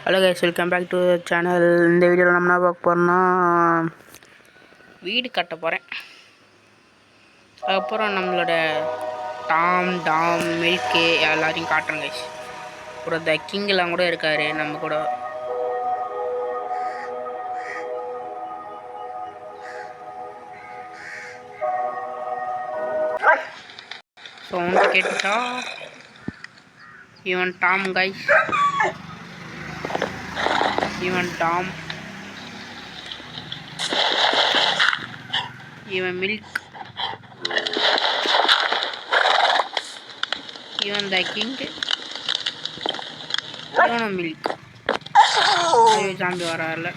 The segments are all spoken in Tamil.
Hello guys, welcome back to channel. இந்த வீடியோவில் நம்ம என்ன பார்க்க போகிறோம்னா வீடு கட்ட போகிறேன். அதுக்கப்புறம் நம்மளோட டாம் மில்கே எல்லாரையும் காட்டுறேன் கைஸ். அப்புறம் த கிங்கெலாம் கூட இருக்கார் நம்ம கூட. சவுண்டு கேட்டுச்சா? இவன் டாம் கைஸ், இவன் டாம், இவன் மில்க், இவன் த கிங், இவனும் மில்க். ஜாம்பி வரால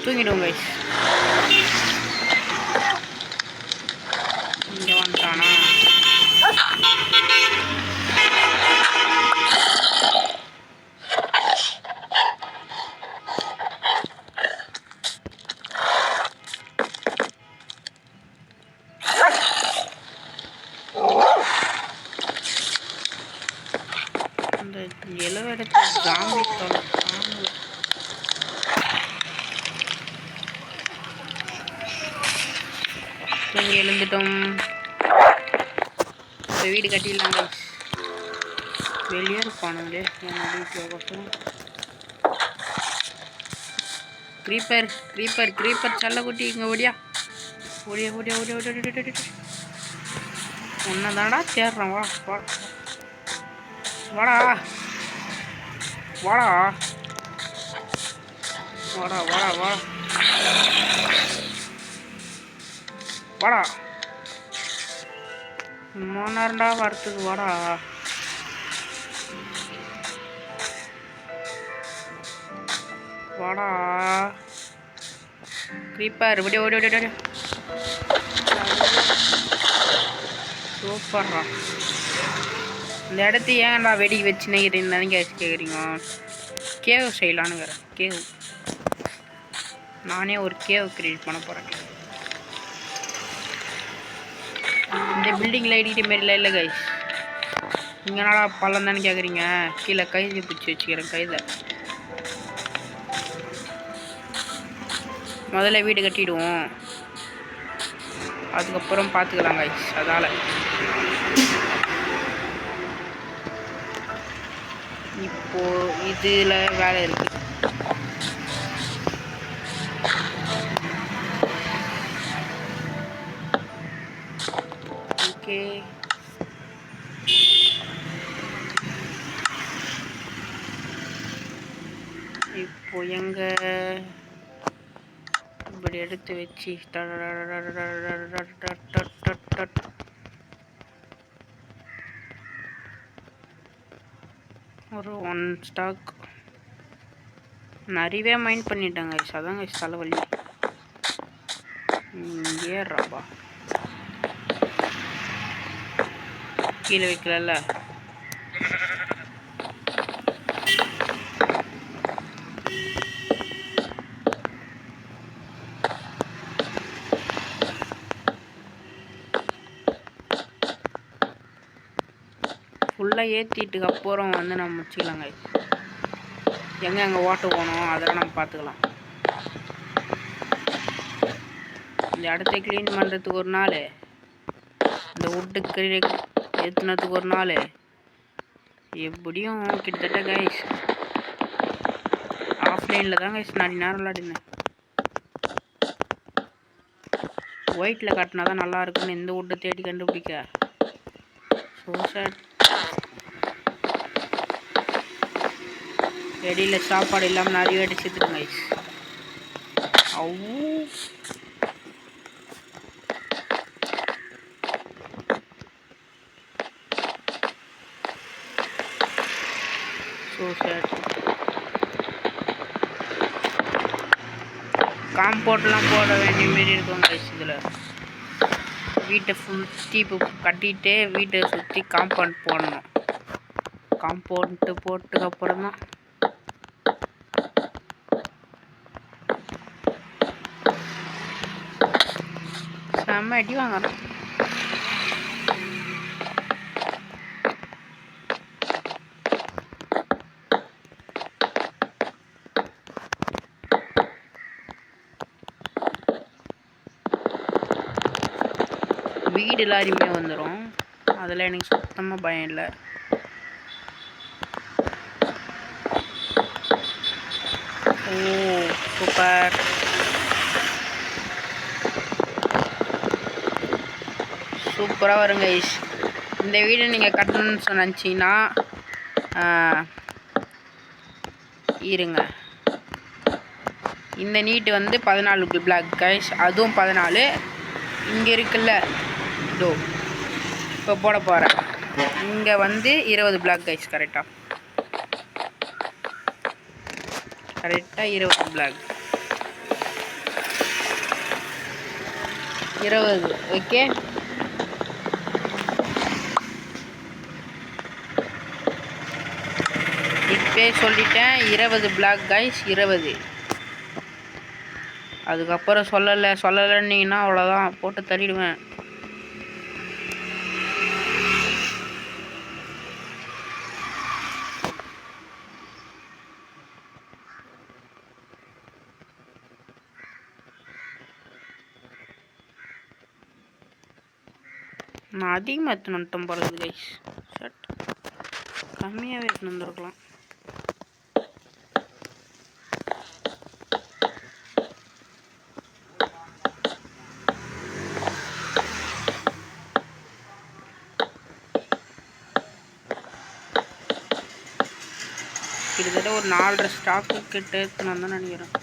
தூங்கிடுவோம் கைஸ். இங்கே வந்துட்டானா? அந்த இளவெடுத்து ஜாம்பி தொலை தூங்கி எழுந்துட்டோம். இப்போ வீடு கட்டிடலாங்க. வெளியே இருப்பானுங்களே க்ரீப்பர் க்ரீப்பர் க்ரீப்பர் செல்ல குட்டி, இங்கே ஓடியா ஓடியா ஓடியா ஓடியா ஓடியா. ஒன்னதாடா தேடுறான். வா வா வாடா வாடா வாடா வாடா வாடா வாடா. நேரம்டா வரத்துக்கு. வாடா வாடா க்ரீப்பர் ஓடி ஓடி ஓடி ஓடி. சூப்பர்ரா. இந்த இடத்த ஏன்டா வெடி வச்சு நெய்கிறீங்க கேட்குறீங்க? கேவ் செய்யலானுங்கிறேன். கேவ் நானே ஒரு கேவ் கிரியேட் பண்ண போகிறேன். இந்த பில்டிங்கில் ஐடிட்டு மாரிலாம் இல்லை கைஸ். நீங்கள் என்னடா பள்ளம் தானே கேட்குறீங்க? கீழே கைது பிடிச்சி வச்சுக்கிறேன். கைதை முதல்ல வீடு கட்டிடுவோம், அதுக்கப்புறம் பார்த்துக்கலாம் கைஸ். அதால் இப்போது இதில் வேலை இருக்குது. ஓகே, இப்போ எங்க இப்படி எடுத்து வச்சு ஒரு 1 ஸ்டாக் நிறையவே மைண்ட் பண்ணிட்டாங்க. அதாங்க தலைவலி. ஏறாப்பா கீழே வைக்கல. ஃபுல்லாக ஏற்றிட்டுக்கு அப்புறம் நம்ம முடிச்சிக்கலாங்க. எங்கே ஓட்ட போகணும் அதெல்லாம் நம்ம பார்த்துக்கலாம். இந்த இடத்த க்ளீன் பண்ணுறதுக்கு ஒரு நாள், இந்த வுட்டுக்கு ஏற்றுனதுக்கு ஒரு நாள், எப்படியும் கிட்டத்தட்ட கைஸ் ஆஃப்லைனில் தான் கைஸ் நான் நேரம் விளையாடினேன். ஒயிட்டில் காட்டினா தான் நல்லா இருக்குன்னு இந்த வுட்டை தேடி கண்டுபிடிக்க. ஸோ சார், வெளியில் சாப்பாடு இல்லாமல் நிறைய அடிச்சுட்டுருங்க கைஸ். ஸோ சார், காம்பவுண்ட்லாம் போட வேண்டிய மாரி இருக்கும் கைஸ். இதில் வீட்டை சுற்றி இப்போ கட்டிகிட்டே வீட்டை சுற்றி காம்பவுண்ட் போடணும். காம்பவுண்ட்டு போட்டதுக்கப்புறம் தான் செம்ம அடி வாங்கணும். வீடு எல்லாருமே வந்துடும். அதில் எனக்கு சுத்தமாக பயம் இல்லை. ஓ சூப்பர். சூப்பராக வருங்க கைஸ். இந்த வீடை நீங்கள் கட்டணும்னு நினச்சிங்கன்னா இருங்க. இந்த நீட்டு வந்து 14 பிளாக் கைஸ், அதுவும் 14. இங்கே இருக்குல்ல இதோ இப்போ போட போகிறேன். இங்கே வந்து 20 பிளாக் கைஸ். கரெக்டாக 20 பிளாக். 20 ஓகே. இப்போ சொல்லிட்டேன் 20 பிளாக் கைஸ், 20. அதுக்கப்புறம் சொல்லலைன்னீங்கன்னா அவ்வளோதான், போட்டு தள்ளிடுவேன். நான் அதிகமாக எடுத்துன்னு வந்துட்டேன் போகிறது கைஸ். ஷர்ட் கம்மியாகவே எடுத்துன்னு வந்துருக்கலாம். கிட்டத்தட்ட ஒரு 4.5 ஸ்டாக்கு கிட்ட எடுத்துன்னு வந்தேன்னு நினைக்கிறேன்.